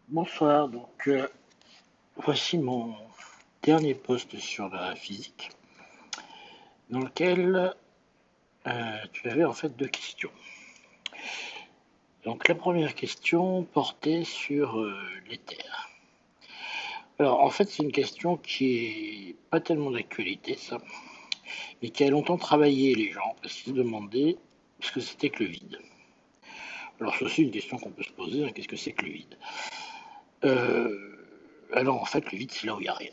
Bonsoir, voici mon dernier post sur la physique, dans lequel tu avais en fait deux questions. Donc la première question portait sur l'éther. Alors en fait c'est une question qui est pas tellement d'actualité ça, mais qui a longtemps travaillé les gens, parce qu'ils se demandaient ce que c'était que le vide. Alors c'est aussi une question qu'on peut se poser, hein, qu'est-ce que c'est que le vide? euh, Alors en fait le vide c'est là où il n'y a rien.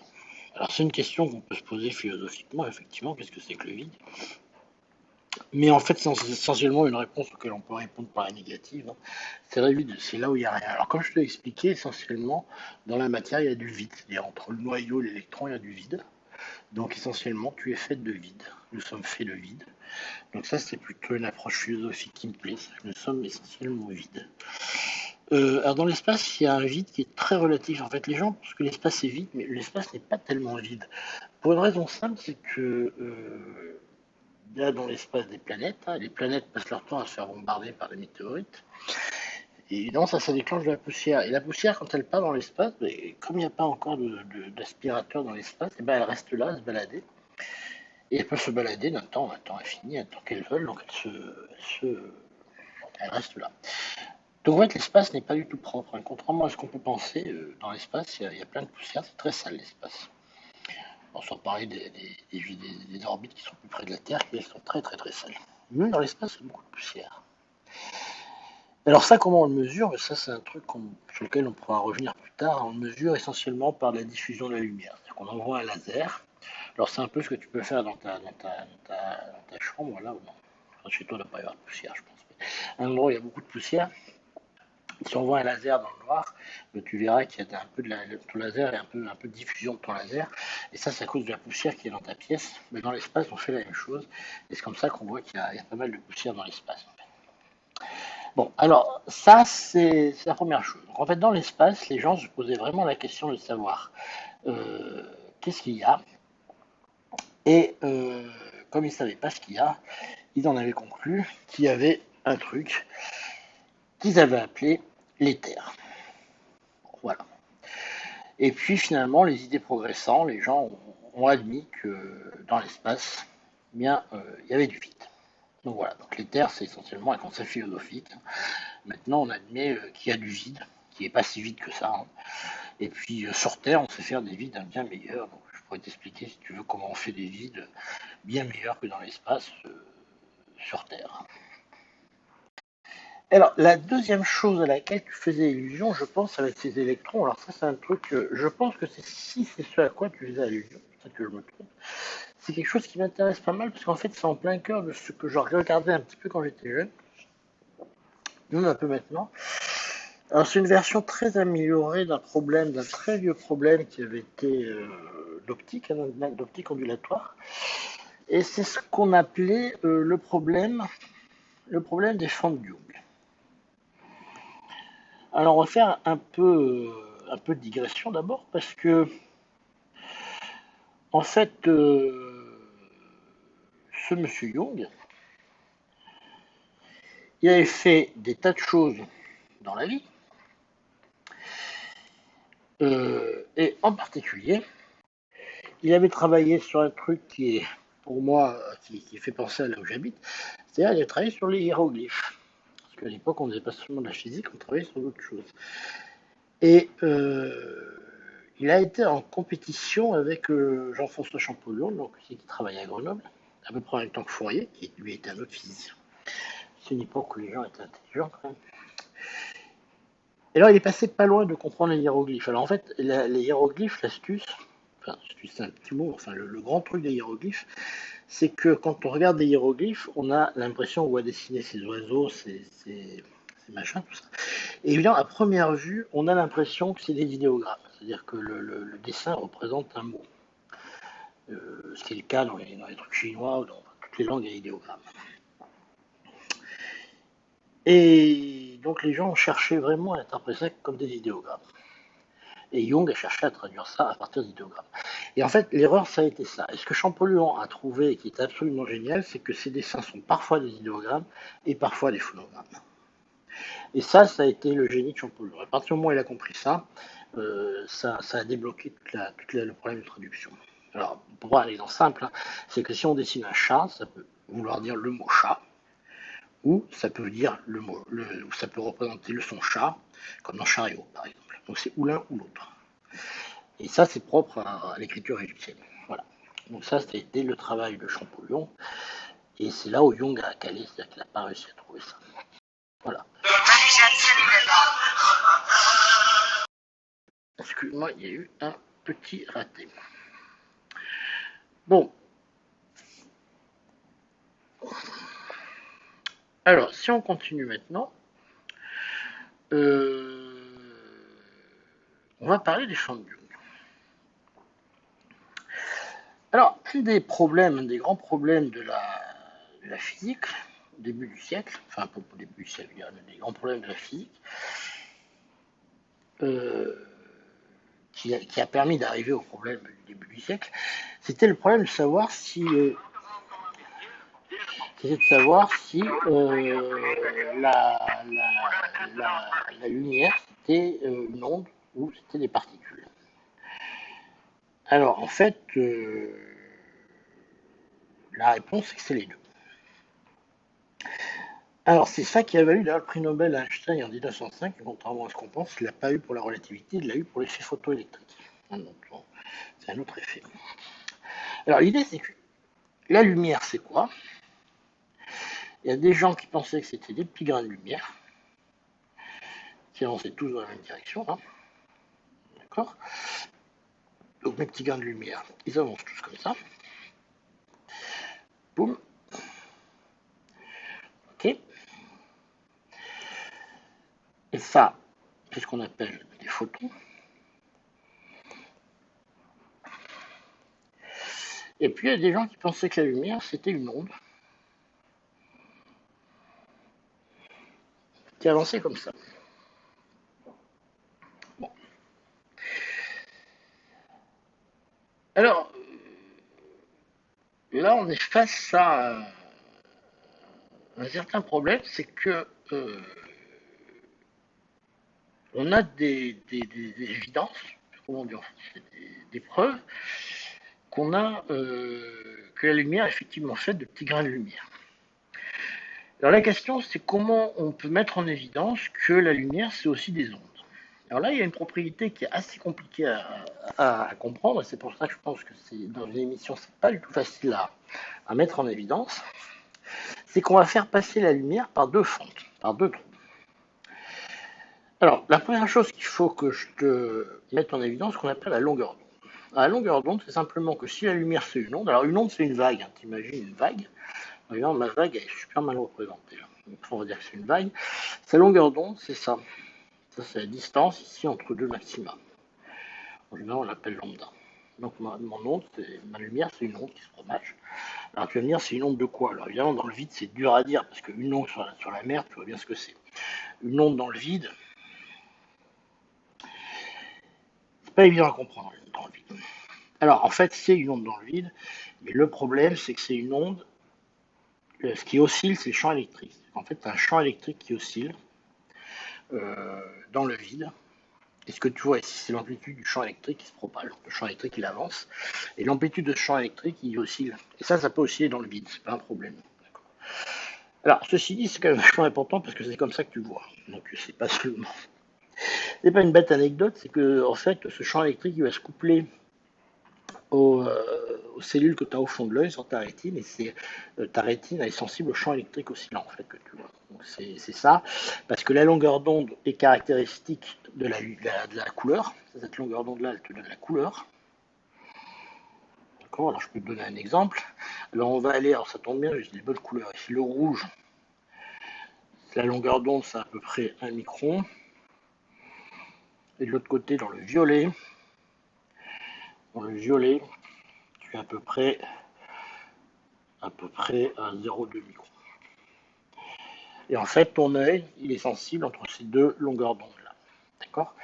Alors c'est une question qu'on peut se poser philosophiquement, effectivement, qu'est-ce que c'est que le vide? Mais en fait, c'est essentiellement une réponse auquel on peut répondre par la négative, hein. C'est le vide, c'est là où il n'y a rien. Alors comme je te l'ai expliqué, essentiellement, dans la matière, il y a du vide. C'est-à-dire entre le noyau et l'électron, il y a du vide. Donc essentiellement, tu es fait de vide. Nous sommes faits de vide. Donc ça, c'est plutôt une approche philosophique qui me plaît. Nous sommes essentiellement vide. Alors dans l'espace, il y a un vide qui est très relatif. En fait, les gens pensent que l'espace est vide, mais l'espace n'est pas tellement vide. Pour une raison simple, c'est que il y a dans l'espace des planètes, hein. Les planètes passent leur temps à se faire bombarder par des météorites. Et évidemment, ça déclenche de la poussière. Et la poussière, quand elle part dans l'espace, et comme il n'y a pas encore d'aspirateur dans l'espace, et ben elle reste là, à se balader. Et elle peut se balader d'un temps infini, un temps qu'elle veut, donc elle reste là. Donc en fait, l'espace n'est pas du tout propre, hein. Contrairement à ce qu'on peut penser, dans l'espace, il y a plein de poussière, c'est très sale l'espace. On sans parler des orbites qui sont plus près de la Terre, qui elles sont très très très sales. Même dans l'espace, il y a beaucoup de poussière. Alors ça, comment on le mesure? Ça, c'est un truc sur lequel on pourra revenir plus tard. On le mesure essentiellement par la diffusion de la lumière. C'est-à-dire qu'on envoie un laser. Alors c'est un peu ce que tu peux faire dans ta chambre, là. Enfin, chez toi, il ne doit pas y avoir de poussière, je pense. Mais un endroit où il y a beaucoup de poussière, si on voit un laser dans le noir, tu verras qu'il y a un peu ton laser et un peu de diffusion de ton laser. Et ça, c'est à cause de la poussière qui est dans ta pièce. Mais dans l'espace, on fait la même chose. Et c'est comme ça qu'on voit qu'il y a pas mal de poussière dans l'espace. Bon, alors ça, c'est la première chose. Donc, en fait, dans l'espace, les gens se posaient vraiment la question de savoir euh, qu'est-ce qu'il y a. Et comme ils ne savaient pas ce qu'il y a, ils en avaient conclu qu'il y avait un truc qu'ils avaient appelé l'éther. Bon, voilà. Et puis finalement, les idées progressant, les gens ont admis que dans l'espace, eh bien, il y avait du vide. Donc voilà, donc l'éther, c'est essentiellement un concept philosophique. Maintenant, on admet qu'il y a du vide, qui n'est pas si vide que ça, hein. Et puis sur Terre, on sait faire des vides bien meilleurs. Donc, je pourrais t'expliquer, si tu veux, comment on fait des vides bien meilleurs que dans l'espace sur Terre. Alors, la deuxième chose à laquelle tu faisais allusion, je pense, avec ces électrons, alors ça, c'est un truc, je pense que si c'est ce à quoi tu faisais allusion, peut-être que je me trompe, c'est quelque chose qui m'intéresse pas mal, parce qu'en fait, c'est en plein cœur de ce que je regardais un petit peu quand j'étais jeune, même un peu maintenant. Alors, c'est une version très améliorée d'un très vieux problème qui avait été l'optique, hein, l'optique ondulatoire. Et c'est ce qu'on appelait le problème des champs de Young. Alors, on va faire un peu de digression d'abord, parce que, en fait, ce monsieur Young, il avait fait des tas de choses dans la vie, et en particulier, il avait travaillé sur un truc qui est, pour moi, qui fait penser à là où j'habite, c'est-à-dire il a travaillé sur les hiéroglyphes. Parce qu'à l'époque, on ne faisait pas seulement de la physique, on travaillait sur d'autres choses. Et il a été en compétition avec Jean-François Champollion, donc, qui travaillait à Grenoble, à peu près en même temps que Fourier, qui lui était un autre physicien. C'est une époque où les gens étaient intelligents quand même. Et alors, il est passé pas loin de comprendre les hiéroglyphes. Alors, en fait, les hiéroglyphes, l'astuce, enfin, c'est un petit mot, enfin, le grand truc des hiéroglyphes, c'est que quand on regarde des hiéroglyphes, on a l'impression qu'on voit dessiner ces oiseaux, ces machins, tout ça. Et évidemment, à première vue, on a l'impression que c'est des idéogrammes. C'est-à-dire que le dessin représente un mot. Ce qui est le cas dans les trucs chinois ou dans toutes les langues, il y a idéogrammes. Et donc les gens ont cherché vraiment à interpréter ça comme des idéogrammes. Et Jung a cherché à traduire ça à partir d'idéogrammes. Et en fait, l'erreur, ça a été ça. Et ce que Champollion a trouvé, et qui est absolument génial, c'est que ces dessins sont parfois des idéogrammes et parfois des phonogrammes. Et ça a été le génie de Champollion. À partir du moment où il a compris ça, ça a débloqué le problème de traduction. Alors, pour voir un exemple simple, hein, c'est que si on dessine un chat, ça peut vouloir dire le mot chat, ou ça peut dire ou ça peut représenter le son chat, comme dans chariot, par exemple. Donc c'est ou l'un ou l'autre. Et ça, c'est propre à l'écriture égyptienne. Voilà. Donc ça, c'était le travail de Champollion. Et c'est là où Jung a calé, c'est-à-dire qu'il n'a pas réussi à trouver ça. Voilà. Excuse-moi, il y a eu un petit raté. Bon. Alors, si on continue maintenant, on va parler des champs de Jung. Alors, un des grands problèmes de la physique, au début du siècle, enfin, pas au début du siècle, il y a des grands problèmes de la physique, qui a permis d'arriver au problème du début du siècle, c'était le problème de savoir si la lumière c'était une onde ou c'était des particules. Alors en fait, la réponse c'est que c'est les deux. Alors c'est ça qui a valu d'ailleurs le prix Nobel à Einstein en 1905, contrairement à ce qu'on pense, il l'a pas eu pour la relativité, il l'a eu pour l'effet photoélectrique. C'est un autre effet. Alors l'idée c'est que la lumière c'est quoi? Il y a des gens qui pensaient que c'était des petits grains de lumière, qui avançaient tous dans la même direction, hein. D'accord? Donc mes petits grains de lumière, ils avancent tous comme ça. Boum. Ok. Et ça, c'est ce qu'on appelle des photons. Et puis il y a des gens qui pensaient que la lumière, c'était une onde qui avançait comme ça. Bon. Alors, là, on est face à un certain problème, c'est que on a des évidences, comment dire, des preuves qu'on a que la lumière est effectivement faite de petits grains de lumière. Alors la question, c'est comment on peut mettre en évidence que la lumière, c'est aussi des ondes. Alors là, il y a une propriété qui est assez compliquée à comprendre, et c'est pour ça que je pense que dans une émission, c'est pas du tout facile à mettre en évidence. C'est qu'on va faire passer la lumière par deux fentes, par deux trous. Alors, la première chose qu'il faut que je te mette en évidence, c'est ce qu'on appelle la longueur d'onde. La longueur d'onde, c'est simplement que si la lumière c'est une onde, alors une onde c'est une vague, hein, t'imagines une vague. Par exemple, ma vague elle est super mal représentée. Donc, on va dire que c'est une vague. Sa longueur d'onde, c'est ça. Ça, c'est la distance ici entre deux maxima. En général, on l'appelle lambda. Donc mon onde, ma lumière, c'est une onde qui se propage. Alors tu vas me dire, c'est une onde de quoi? Alors évidemment, dans le vide, c'est dur à dire, parce qu'une onde sur la mer, tu vois bien ce que c'est. Une onde dans le vide, c'est pas évident à comprendre dans le vide. Alors en fait, c'est une onde dans le vide, mais le problème, c'est que c'est une onde, ce qui oscille, c'est le champ électrique. En fait, c'est un champ électrique qui oscille dans le vide. Et ce que tu vois ici, c'est l'amplitude du champ électrique qui se propage. Le champ électrique, il avance. Et l'amplitude de ce champ électrique, il oscille. Et ça peut osciller dans le vide, c'est pas un problème. Alors, ceci dit, c'est quand même vachement important parce que c'est comme ça que tu vois. Donc, c'est pas seulement. C'est pas une bête anecdote, c'est que, en fait, ce champ électrique, il va se coupler aux cellules que tu as au fond de l'œil sur ta rétine, et ta rétine elle est sensible au champ électrique oscillant en fait que tu vois. Donc c'est ça, parce que la longueur d'onde est caractéristique de la couleur. Cette longueur d'onde là, elle te donne la couleur. D'accord. Alors je peux te donner un exemple. Alors on va aller, alors ça tombe bien, j'ai des bonnes couleurs. Ici le rouge, la longueur d'onde c'est à peu près 1 micron. Et de l'autre côté, dans le violet, tu as à peu près à 0,2 micron. Et en fait, ton œil, il est sensible entre ces deux longueurs d'onde-là. D'accord?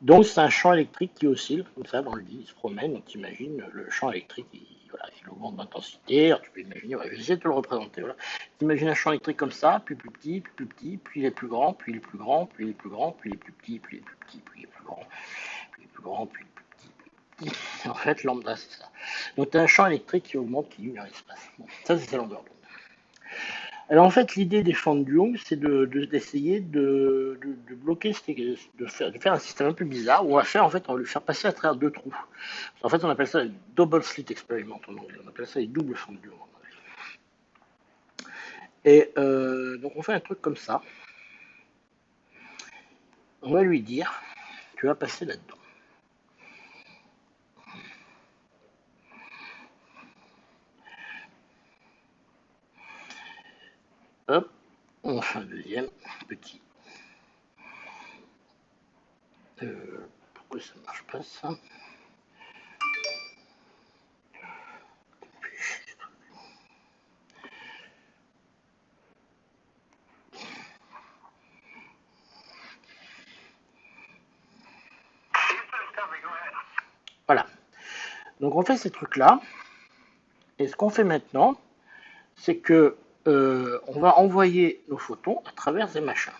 Donc, c'est un champ électrique qui oscille, comme ça, dans le vide, il se promène. Donc, t'imagines, le champ électrique, voilà, il augmente d'intensité. Alors tu peux imaginer, ouais, je vais essayer de te le représenter. Voilà. Imagine un champ électrique comme ça, puis plus petit, puis plus petit, puis il est plus grand, puis il est plus grand, puis il est plus grand, puis il est plus petit, puis il est plus petit, puis il est plus grand, puis il est plus grand, puis il est plus petit, puis il est plus petit. En fait, lambda, c'est ça. Donc tu as un champ électrique qui augmente, qui diminue dans l'espace. Bon, ça, c'est longueur d'onde. Alors en fait, l'idée des fentes Young, c'est d'essayer de bloquer, de faire un système un peu bizarre où on va lui faire passer à travers deux trous. En fait, on appelle ça le double slit experiment en anglais. On appelle ça les doubles fentes Young. Et donc on fait un truc comme ça. On va lui dire, tu vas passer là-dedans. Hop, on fait un deuxième petit. Pourquoi ça marche pas ça? Voilà. Donc on fait ces trucs-là. Et ce qu'on fait maintenant, c'est que on va envoyer nos photons à travers ces machins.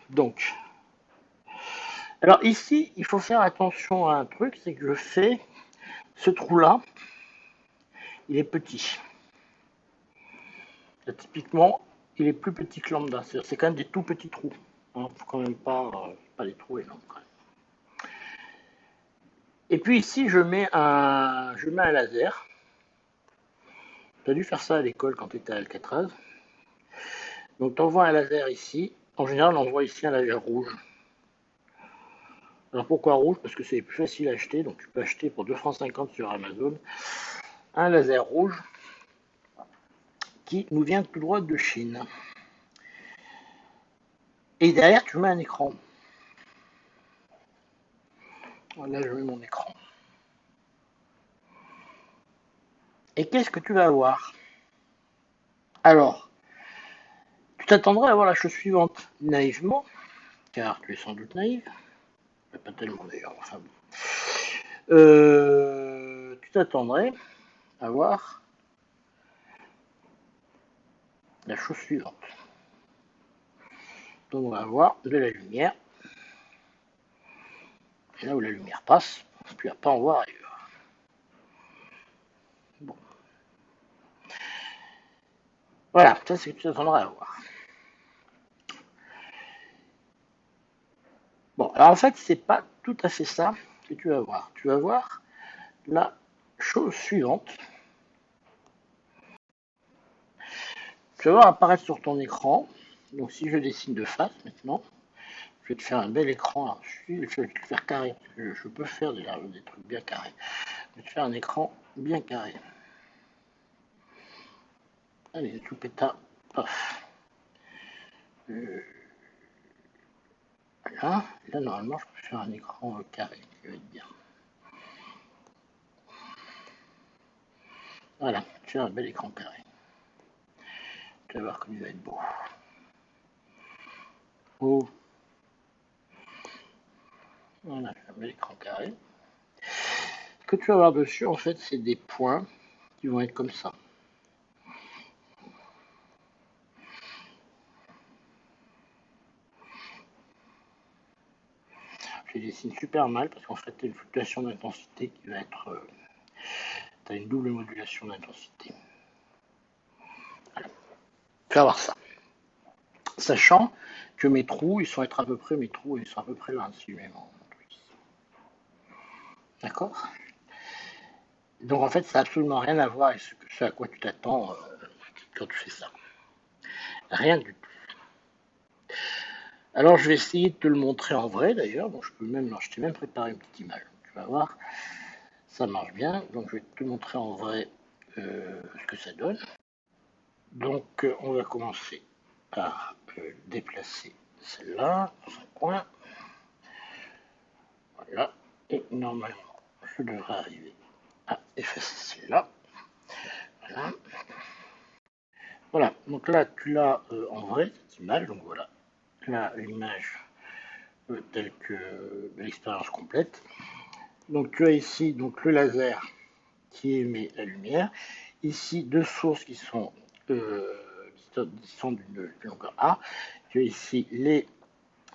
Donc, alors ici, il faut faire attention à un truc, c'est que je fais ce trou-là, il est petit. Là, typiquement, il est plus petit que lambda. C'est quand même des tout petits trous. Il ne faut quand même pas des trous énormes. Quand même. Et puis ici, je mets un laser. Tu as dû faire ça à l'école quand tu étais à Alcatraz. Donc tu envoies un laser ici. En général, on envoie ici un laser rouge. Alors pourquoi rouge? Parce que c'est plus facile à acheter. Donc tu peux acheter pour 2,50 € sur Amazon un laser rouge qui nous vient tout droit de Chine. Et derrière, tu mets un écran. Là, je mets mon écran. Et qu'est-ce que tu vas avoir? Alors, tu t'attendrais à voir la chose suivante naïvement, car tu es sans doute naïf. Pas tellement d'ailleurs, enfin bon. Tu t'attendrais à voir la chose suivante. Donc on va avoir de la lumière. Et là où la lumière passe, tu ne vas pas en voir ailleurs. Bon. Voilà, ça c'est ce que tu t'attendrais à voir. Bon, alors en fait, c'est pas tout à fait ça que tu vas voir. Tu vas voir la chose suivante. Tu vas voir apparaître sur ton écran. Donc si je dessine de face maintenant, je vais te faire un bel écran. Alors, je vais te le faire carré. Je peux faire des trucs bien carrés. Je vais te faire un écran bien carré. Allez, tout péta. Paf. Voilà. Là, normalement, je peux faire un écran carré. Je vais te dire. Voilà, je fais un bel écran carré. Tu vas voir comme il va être beau. Oh. Voilà, je fais un bel écran carré. Ce que tu vas voir dessus, en fait, c'est des points qui vont être comme ça. Je les dessine super mal parce qu'en fait, tu as une fluctuation d'intensité qui va être. Tu as une double modulation d'intensité. Voilà. Tu vas voir ça. Sachant que mes trous, ils sont à peu près là dessus même. D'accord? Donc en fait, ça n'a absolument rien à voir avec ce à quoi tu t'attends quand tu fais ça. Rien du tout. Alors je vais essayer de te le montrer en vrai d'ailleurs. Donc je t'ai même préparé une petite image. Tu vas voir, ça marche bien. Donc je vais te montrer en vrai ce que ça donne. Donc on va commencer par déplacer celle-là dans un coin. Voilà. Et normalement, je devrais arriver à effacer celle-là. Voilà. Voilà. Donc là, tu l'as en vrai, cette image. Donc voilà. Là, l'image telle que l'expérience complète. Donc tu as ici donc, le laser qui émet la lumière. Ici, deux sources euh, qui sont d'une longueur A. Tu as ici les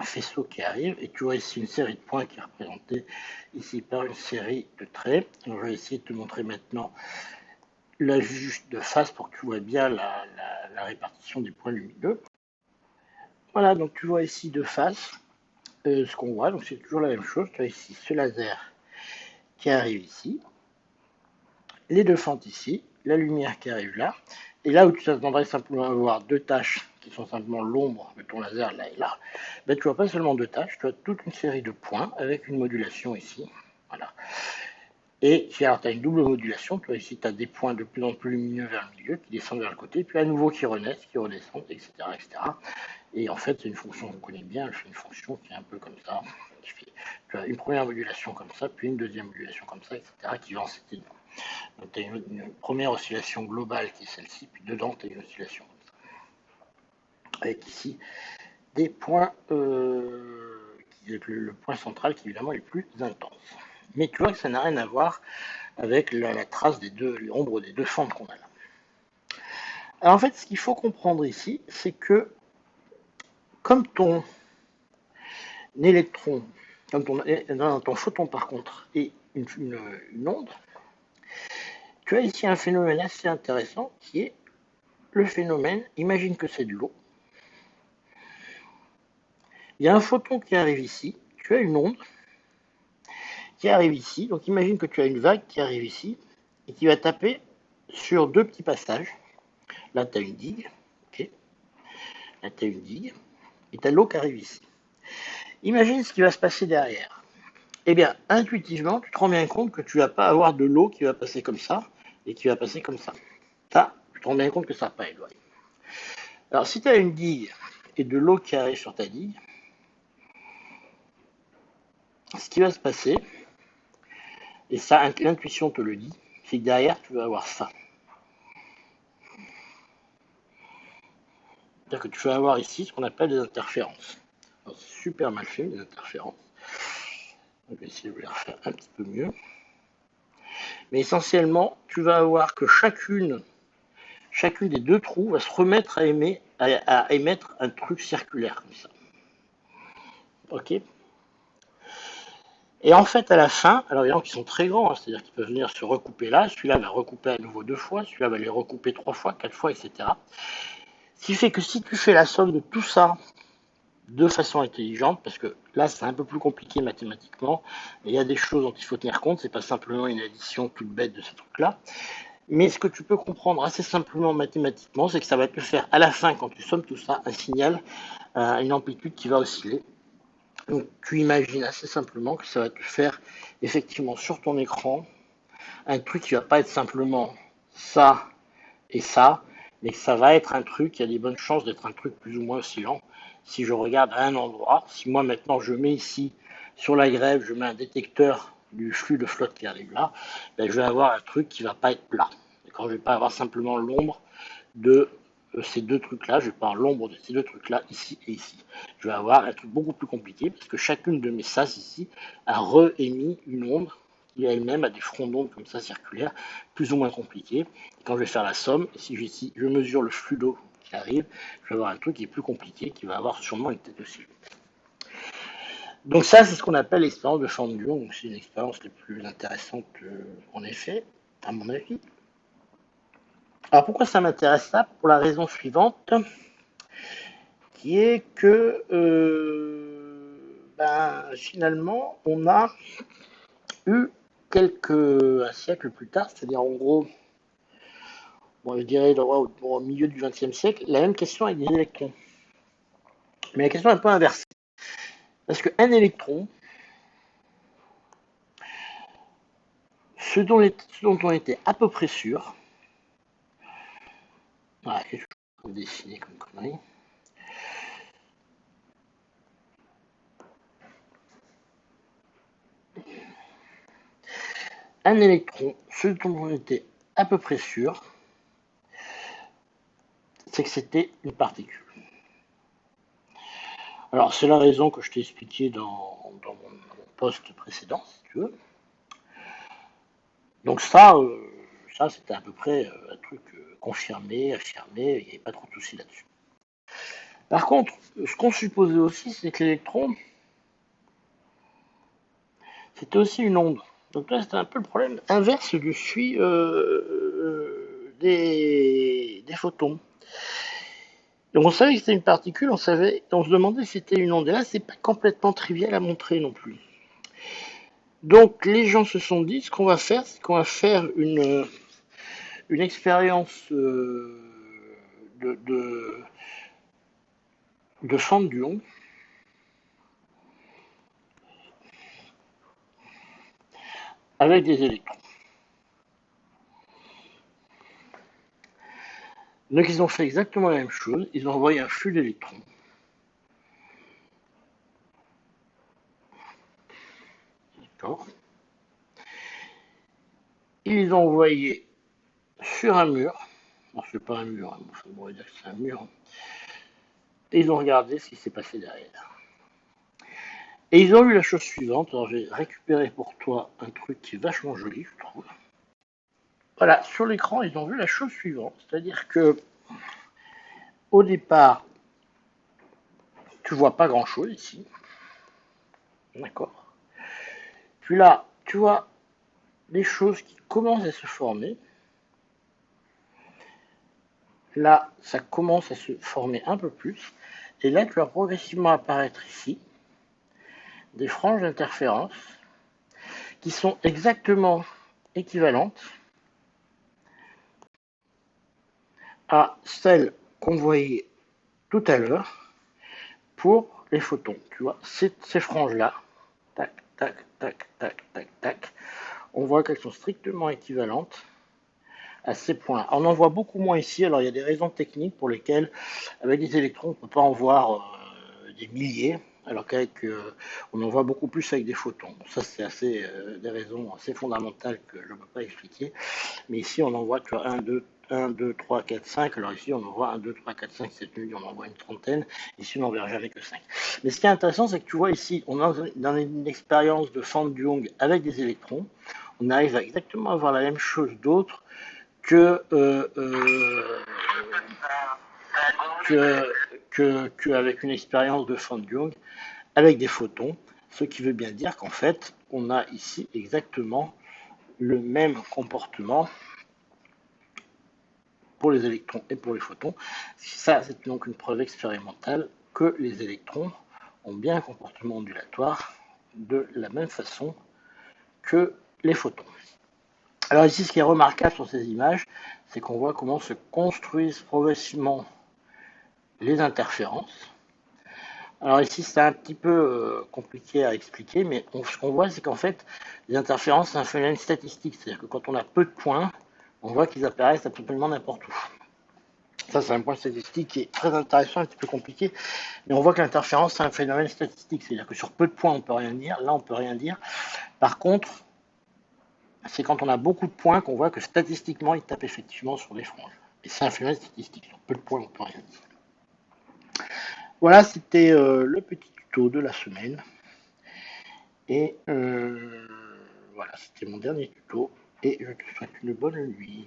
faisceaux qui arrivent et tu vois ici une série de points qui est représentée ici par une série de traits. Donc, je vais essayer de te montrer maintenant la vue de face pour que tu vois bien la répartition des points lumineux. Voilà, donc tu vois ici de face ce qu'on voit, donc c'est toujours la même chose. Tu as ici ce laser qui arrive ici, les deux fentes ici, la lumière qui arrive là, et là où tu t'attendrais simplement à voir deux taches qui sont simplement l'ombre de ton laser là et là, ben, tu vois pas seulement deux taches, tu as toute une série de points avec une modulation ici. Voilà. Et alors, tu as une double modulation, tu vois ici tu as des points de plus en plus lumineux vers le milieu qui descendent vers le côté, puis à nouveau qui renaissent, qui redescendent, etc. etc. Et en fait, c'est une fonction qu'on connaît bien, c'est une fonction qui est un peu comme ça. Tu as une première modulation comme ça, puis une deuxième modulation comme ça, etc. qui va en s'éteindre. Donc tu as une première oscillation globale qui est celle-ci, puis dedans tu as une oscillation comme ça. Avec ici des points, le point central qui évidemment est le plus intense. Mais tu vois que ça n'a rien à voir avec la trace des deux, l'ombre des deux fentes qu'on a là. Alors en fait, ce qu'il faut comprendre ici, c'est que comme ton électron, comme ton photon par contre, est une onde, tu as ici un phénomène assez intéressant qui est le phénomène, imagine que c'est de l'eau. Il y a un photon qui arrive ici, tu as une onde qui arrive ici, donc imagine que tu as une vague qui arrive ici et qui va taper sur deux petits passages. Là, tu as une digue, ok. Là, tu as une digue, et tu as l'eau qui arrive ici. Imagine ce qui va se passer derrière. Eh bien, intuitivement, tu te rends bien compte que tu ne vas pas avoir de l'eau qui va passer comme ça et qui va passer comme ça. Ça, tu te rends bien compte que ça ne va pas éloigner. Alors, si tu as une digue et de l'eau qui arrive sur ta digue, ce qui va se passer, et ça, l'intuition te le dit, c'est que derrière, tu vas avoir ça. C'est-à-dire que tu vas avoir ici ce qu'on appelle des interférences. C'est super mal fait, les interférences. On va essayer de les refaire un petit peu mieux. Mais essentiellement, tu vas avoir que chacune des deux trous va se remettre à émettre un truc circulaire comme ça. Ok. Et en fait, à la fin, alors il y en a qui sont très grands, hein, c'est-à-dire qu'ils peuvent venir se recouper là, celui-là va recouper à nouveau 2 fois, celui-là va les recouper 3 fois, 4 fois, etc. Ce qui fait que si tu fais la somme de tout ça de façon intelligente, parce que là c'est un peu plus compliqué mathématiquement, et il y a des choses dont il faut tenir compte, c'est pas simplement une addition toute bête de ce truc-là. Mais ce que tu peux comprendre assez simplement mathématiquement, c'est que ça va te faire à la fin, quand tu sommes tout ça, un signal, une amplitude qui va osciller. Donc tu imagines assez simplement que ça va te faire effectivement sur ton écran un truc qui va pas être simplement ça et ça, mais que ça va être un truc qui a des bonnes chances d'être un truc plus ou moins oscillant. Si je regarde à un endroit, si moi maintenant je mets ici sur la grève, je mets un détecteur du flux de flotte qui arrive là, ben, je vais avoir un truc qui va pas être plat. Quand je vais pas avoir simplement l'ombre de ces deux trucs-là, je vais pas avoir l'ombre de ces deux trucs-là, ici et ici. Je vais avoir un truc beaucoup plus compliqué, parce que chacune de mes sas ici a re-émis une onde qui elle-même a des fronts d'onde comme ça circulaires, plus ou moins compliqués. Et quand je vais faire la somme, si ici je mesure le flux d'eau qui arrive, je vais avoir un truc qui est plus compliqué, qui va avoir sûrement une tête aussi. Donc ça, c'est ce qu'on appelle l'expérience de forme du donc c'est une expérience les plus intéressantes en effet, à mon avis. Alors pourquoi ça m'intéresse ça? Pour la raison suivante, qui est que finalement, on a eu un siècle plus tard, c'est-à-dire en gros, bon, je dirais au milieu du XXe siècle, la même question avec des électrons. Mais la question est un peu inversée. Parce qu'un électron, ce dont on était à peu près sûr, voilà, quelque chose qu'on peut dessiner comme connerie. Un électron, ce dont on était à peu près sûr, c'est que c'était une particule. Alors, c'est la raison que je t'ai expliqué dans mon post précédent, si tu veux. Donc ça c'était à peu près un truc confirmé, affirmé, il n'y avait pas trop de soucis là-dessus. Par contre, ce qu'on supposait aussi, c'est que l'électron, c'était aussi une onde. Donc là, c'était un peu le problème inverse du celui des photons. Donc on savait que c'était une particule, on se demandait si c'était une onde. Et là, c'est pas complètement trivial à montrer non plus. Donc les gens se sont dit, ce qu'on va faire, c'est qu'on va faire une expérience de, de, de fente du Young avec des électrons. Donc ils ont fait exactement la même chose, ils ont envoyé un flux d'électrons. D'accord. Ils les ont envoyés sur un mur. Alors c'est pas un mur, hein, on pourrait dire que c'est un mur. Et ils ont regardé ce qui s'est passé derrière. Et ils ont vu la chose suivante. Alors j'ai récupéré pour toi un truc qui est vachement joli, je trouve. Voilà, sur l'écran, ils ont vu la chose suivante. C'est-à-dire que au départ, tu vois pas grand-chose ici. D'accord. Puis là, tu vois les choses qui commencent à se former. Là, ça commence à se former un peu plus. Et là, tu vas progressivement apparaître ici des franges d'interférence qui sont exactement équivalentes à celles qu'on voyait tout à l'heure pour les photons. Tu vois, ces franges-là, tac, tac, tac, tac, tac, tac, on voit qu'elles sont strictement équivalentes à ces points. On en voit beaucoup moins ici, alors il y a des raisons techniques pour lesquelles, avec des électrons, on ne peut pas en voir des milliers, alors qu'avec on en voit beaucoup plus avec des photons. Ça, c'est des raisons assez fondamentales que je ne peux pas expliquer. Mais ici, on en voit, tu vois, 1, 2, 3, 4, 5. Alors ici, on en voit 1, 2, 3, 4, 5, 7, 8, on en voit une trentaine. Ici, on n'en verra jamais que 5. Mais ce qui est intéressant, c'est que tu vois ici, on est dans une expérience de fente du Young avec des électrons. On arrive à exactement avoir la même chose d'autre que, que, avec une expérience de fente du Young avec des photons. Ce qui veut bien dire qu'en fait, on a ici exactement le même comportement pour les électrons et pour les photons. Ça, c'est donc une preuve expérimentale que les électrons ont bien un comportement ondulatoire de la même façon que les photons. Alors ici, ce qui est remarquable sur ces images, c'est qu'on voit comment se construisent progressivement les interférences. Alors ici, c'est un petit peu compliqué à expliquer, mais ce qu'on voit, c'est qu'en fait, les interférences, c'est un phénomène statistique. C'est-à-dire que quand on a peu de points, on voit qu'ils apparaissent absolument n'importe où. Ça, c'est un point statistique qui est très intéressant, un petit peu compliqué, mais on voit que l'interférence, c'est un phénomène statistique, c'est-à-dire que sur peu de points, on peut rien dire, là, on peut rien dire. Par contre, c'est quand on a beaucoup de points qu'on voit que statistiquement, il tape effectivement sur des franges. Et c'est un phénomène statistique, sur peu de points, on peut rien dire. Voilà, c'était le petit tuto de la semaine. Et voilà, c'était mon dernier tuto, et je te souhaite une bonne nuit.